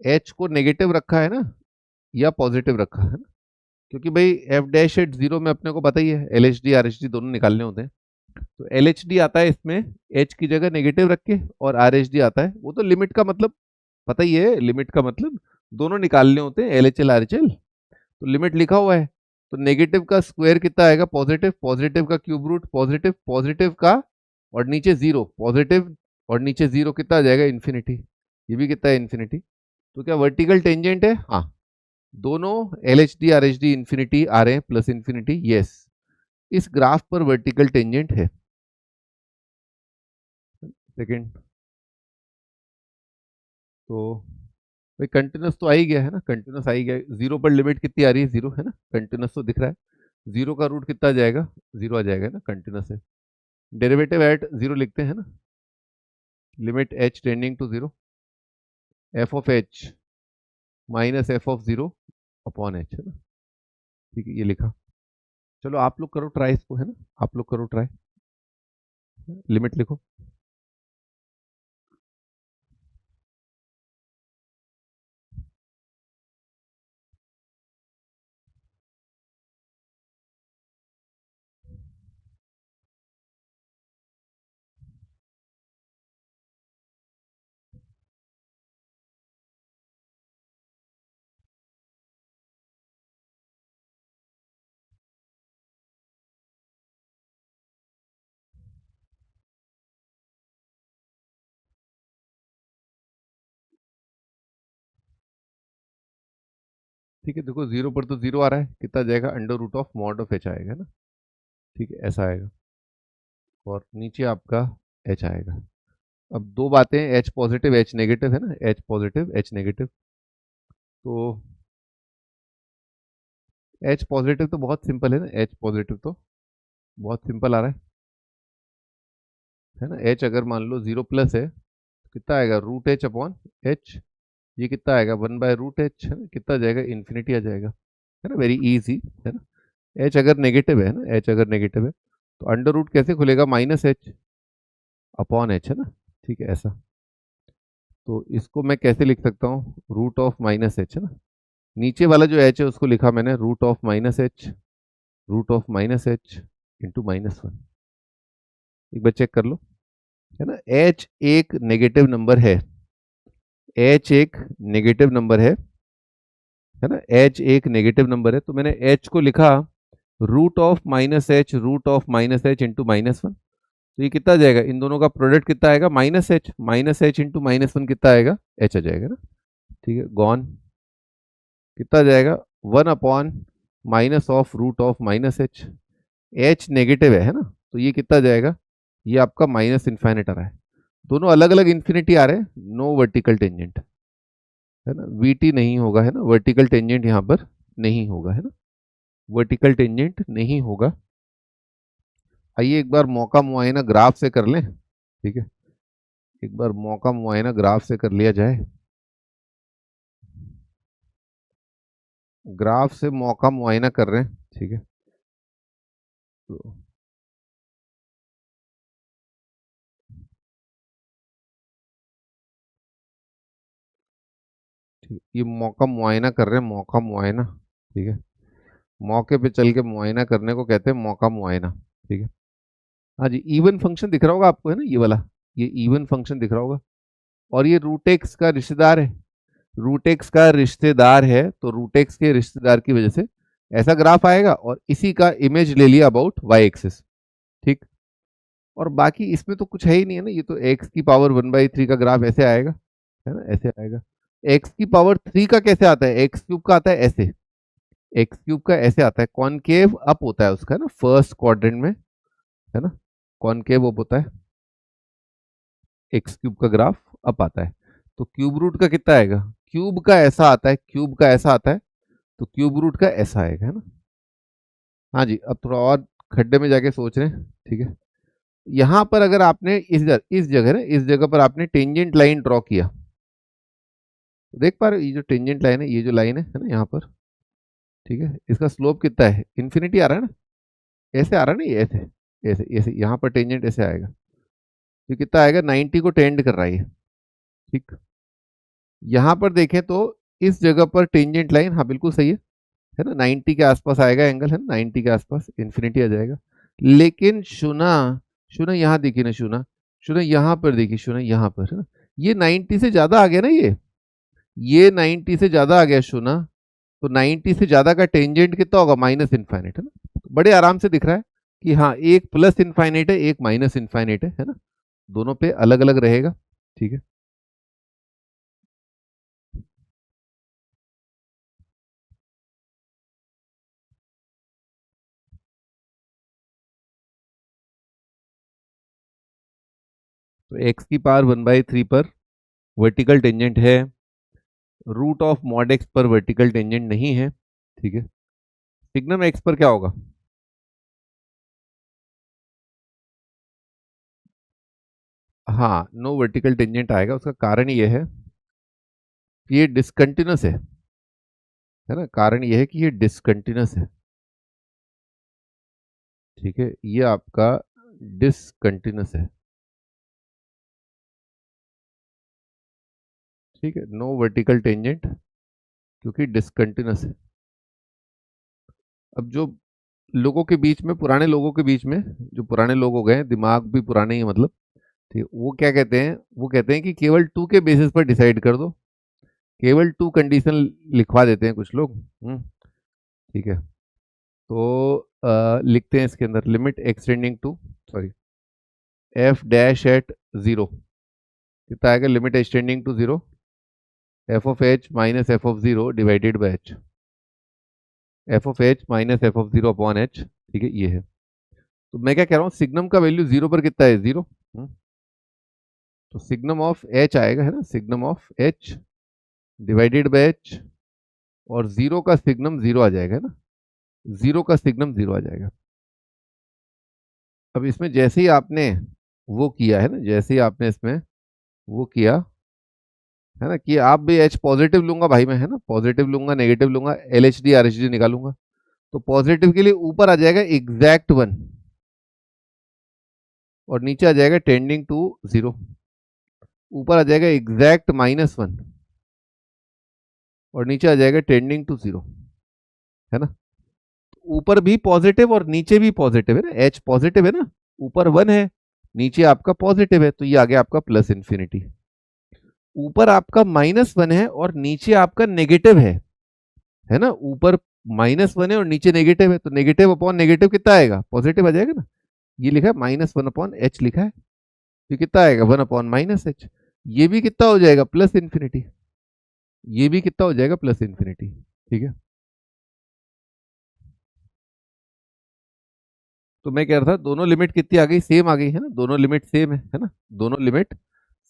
H को negative रखा है ना या पॉजिटिव रखा है ना, क्योंकि भाई एफ डैश एट जीरो में अपने को पता ही है L H D R H D दोनों निकालने होते हैं। तो एल एच डी आता है इसमें एच की जगह नेगेटिव रख के, और आर एच डी आता है, वो तो लिमिट का मतलब पता ही है, लिमिट का मतलब दोनों निकालने होते हैं L H L R H L. तो लिमिट लिखा हुआ है, तो नेगेटिव का स्क्वायर कितना आएगा पॉजिटिव, पॉजिटिव का क्यूब रूट पॉजिटिव, पॉजिटिव का और नीचे जीरो पॉजिटिव, और नीचे जीरो कितना आ जाएगा इन्फिनिटी, ये भी कितना है इन्फिनिटी। तो क्या वर्टिकल टेंजेंट है, हाँ दोनों L H D R H D infinity आ रहे हैं प्लस इन्फिनिटी, यस इस ग्राफ पर वर्टिकल टेंजेंट है। सेकेंड, तो भाई कंटिन्यूस तो आ ही गया है ना, कंटिन्यूस आ ही गया, जीरो पर लिमिट कितनी आ रही है जीरो है ना, कंटिन्यूस तो दिख रहा है, जीरो का रूट कितना आ जाएगा, जीरो आ जाएगा ना कंटिन्यूस है। डेरिवेटिव एट जीरो लिखते हैं ना, limit h tending to zero, f of h minus f of zero upon h है ना, ठीक है ये लिखा। चलो आप लोग करो ट्राई इसको है ना, आप लोग करो ट्राई, लिमिट लिखो। ठीक है, देखो जीरो पर तो जीरो आ रहा है, कितना जाएगा, under root of mod of h आएगा ना। ठीक है, ऐसा आएगा, और नीचे आपका एच आएगा। अब दो बातें, एच पॉजिटिव एच नेगेटिव है ना, एच पॉजिटिव एच नेगेटिव। तो एच पॉजिटिव तो बहुत सिंपल है ना, एच पॉजिटिव तो बहुत सिंपल आ रहा है ना। एच अगर मान लो जीरो प्लस है तो कितना आएगा, रूट एच अपॉन एच। ये कितना आएगा, वन बाय रूट एच है ना, कितना जाएगा, इन्फिनिटी आ जाएगा, है ना, वेरी इजी है ना। एच अगर नेगेटिव है ना, एच अगर नेगेटिव है तो अंडर रूट कैसे खुलेगा, माइनस एच अपॉन एच है ना। ठीक है, ऐसा। तो इसको मैं कैसे लिख सकता हूँ, रूट ऑफ माइनस एच है ना। नीचे वाला जो एच है उसको लिखा मैंने root of minus h, root of minus h into -1। एक बार चेक कर लो, है ना। एच एक नेगेटिव नंबर है, एच एक नेगेटिव नंबर है ना, एच एक नेगेटिव नंबर है, तो मैंने एच को लिखा root of minus h, root of minus h into -1। तो ये कितना जाएगा, इन दोनों का प्रोडक्ट कितना आएगा, माइनस एच इंटू -1 कितना आएगा, एच आ जाएगा ना। ठीक है, गॉन। कितना जाएगा, 1 upon minus of root of minus h. H negative है ना, तो ये कितना जाएगा, ये आपका माइनस इन्फाइनेट आ रहा है, दोनों अलग अलग इन्फिनिटी आ रहे हैं, नो वर्टिकल टेंजेंट है ना, वीटी नहीं होगा है ना, वर्टिकल टेंजेंट यहाँ पर नहीं होगा है ना, वर्टिकल टेंजेंट नहीं होगा। आइए एक बार मौका मुआयना ग्राफ से कर लें। ठीक है, एक बार मौका मुआयना ग्राफ से कर लिया जाए। ग्राफ से मौका मुआयना कर रहे हैं। ठीक है, तो ठीक, ये मौका मुआयना कर रहे हैं, मौका मुआयना। ठीक है, मौके पे चल के मुआयना करने को कहते हैं मौका मुआयना। ठीक है, हाँ जी, इवन फंक्शन दिख रहा होगा आपको है ना, ये वाला, ये इवन फंक्शन दिख रहा होगा, और ये रूट एक्स का रिश्तेदार है, रूट एक्स का रिश्तेदार है, तो रूट एक्स के रिश्तेदार की वजह से ऐसा ग्राफ आएगा, और इसी का इमेज ले लिया अबाउट वाई एक्सिस। ठीक, और बाकी इसमें तो कुछ है ही नहीं है ना, ये तो एक्स की पावर 1/3 का ग्राफ ऐसे आएगा, है ना, ऐसे आएगा। एक्स की पावर 3 का कैसे आता है, एक्स क्यूब का आता है ऐसे, एक्स क्यूब का ऐसे आता है, कॉनकेव अप होता है उसका, है ना, फर्स्ट क्वाड्रेंट में, है ना, कॉनकेव अप होता है, एक्स क्यूब का ग्राफ अप आता है। तो क्यूब रूट का कितना आएगा, क्यूब का ऐसा आता है, क्यूब का ऐसा आता है, तो क्यूब रूट का ऐसा आएगा, है ना। हाँ जी, अब थोड़ा और खड्डे में जाके सोच रहे हैं। ठीक है, यहां पर अगर आपने इस जगह ना, इस जगह पर आपने टेंजेंट लाइन ड्रॉ किया, तो देख पा रहे हो ये जो टेंजेंट लाइन है, ये जो लाइन है ना यहाँ पर। ठीक है, इसका स्लोप कितना है, इन्फिनिटी आ रहा है ना, ऐसे आ रहा है ना, ये ऐसे ऐसे ऐसे, यहाँ पर टेंजेंट ऐसे आएगा, तो कितना आएगा, 90 को टेंड कर रहा है ये। ठीक, यहाँ पर देखें तो इस जगह पर टेंजेंट लाइन, हाँ बिल्कुल सही है ना, 90 के आसपास आएगा एंगल, है ना, 90 के आसपास इन्फिनिटी आ जाएगा। लेकिन शुना, शुना यहाँ देखिए ना, शुना, शुना यहाँ पर देखिए, शुना यहाँ पर, है ना, ये 90 से ज्यादा आ गया ना, ये 90 से ज्यादा आ गया शुना। तो 90 से ज्यादा का टेंजेंट कितना होगा, माइनस इनफाइनाइट, है ना, बड़े आराम से दिख रहा है कि हाँ, एक प्लस इनफाइनाइट है, एक माइनस इनफाइनाइट है ना, दोनों पे अलग अलग रहेगा। ठीक है, तो एक्स की पावर 1/3 पर वर्टिकल टेंजेंट है, रूट ऑफ मॉड एक्स पर वर्टिकल टेंजेंट नहीं है। ठीक है, सिग्नम एक्स पर क्या होगा, हाँ, नो वर्टिकल टेंजेंट आएगा, उसका कारण ये है कि ये डिसकंटिन्यूस है ना, कारण ये है कि ये डिसकंटिन्यूस है। ठीक है, ये आपका डिसकंटिन्यूस है। ठीक है, नो वर्टिकल टेंजेंट क्योंकि डिसकंटिन्यूस है। अब जो लोगों के बीच में, पुराने लोगों के बीच में, जो पुराने लोग हो गए, दिमाग भी पुराने ही मतलब, ठीक, वो क्या कहते हैं, वो कहते हैं कि केवल टू के बेसिस पर डिसाइड कर दो, केवल टू कंडीशन लिखवा देते हैं कुछ लोग। ठीक है, तो लिखते हैं इसके अंदर, limit extending to, sorry, f dash at zero, कितना आएगा, limit extending to zero, f of h minus f of zero divided by h. F of h minus f of zero upon h, ठीक है, ये है। तो मैं क्या कह रहा हूँ, सिग्नम का वैल्यू जीरो पर कितना है, जीरो। तो सिग्नम ऑफ एच आएगा, है ना, signum of H divided by H, और जीरो का सिग्नम जीरो आ जाएगा, है ना, जीरो का सिग्नम जीरो आ जाएगा। अब इसमें जैसे ही आपने वो किया है ना, जैसे ही आपने इसमें वो किया है ना, कि आप भी एच पॉजिटिव लूंगा भाई मैं, है ना, पॉजिटिव लूंगा, नेगेटिव लूंगा, L H D R H D निकालूंगा। तो पॉजिटिव के लिए ऊपर आ जाएगा एग्जैक्ट वन, और नीचे आ जाएगा टेंडिंग टू जीरो। ऊपर आ जाएगा एग्जैक्ट माइनस वन, और नीचे आ जाएगा टेंडिंग टू जीरो, है ना। ऊपर भी पॉजिटिव और नीचे भी पॉजिटिव है ना, एच पॉजिटिव है ना, ऊपर वन है, नीचे आपका पॉजिटिव है, तो ये आ गया आपका प्लस इन्फिनिटी। ऊपर आपका माइनस वन है और नीचे आपका नेगेटिव है ना, ऊपर माइनस वन है और नीचे नेगेटिव है, तो नेगेटिव अपॉन नेगेटिव कितना आएगा, पॉजिटिव आ जाएगा ना। ये लिखा है माइनस वन अपॉन एच लिखा है, ये कितना आएगा, वन अपॉन माइनस एच। ये भी कितना हो जाएगा, प्लस इन्फिनिटी। ये भी कितना हो जाएगा, प्लस इन्फिनिटी, ठीक है। तो मैं कह रहा था दोनों लिमिट कितनी आ गई, सेम आ गई है ना, दोनों लिमिट सेम है ना, दोनों लिमिट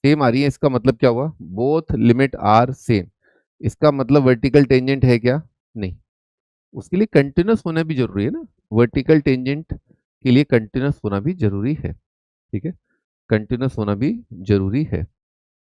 सेम आ रही है। इसका मतलब क्या हुआ, बोथ लिमिट आर सेम। इसका मतलब वर्टिकल टेंजेंट है क्या, नहीं। उसके लिए कंटिन्यूस होना भी जरूरी है ना, वर्टिकल टेंजेंट के लिए कंटिन्यूस होना भी जरूरी है, ठीक है, कंटिन्यूस होना भी जरूरी है।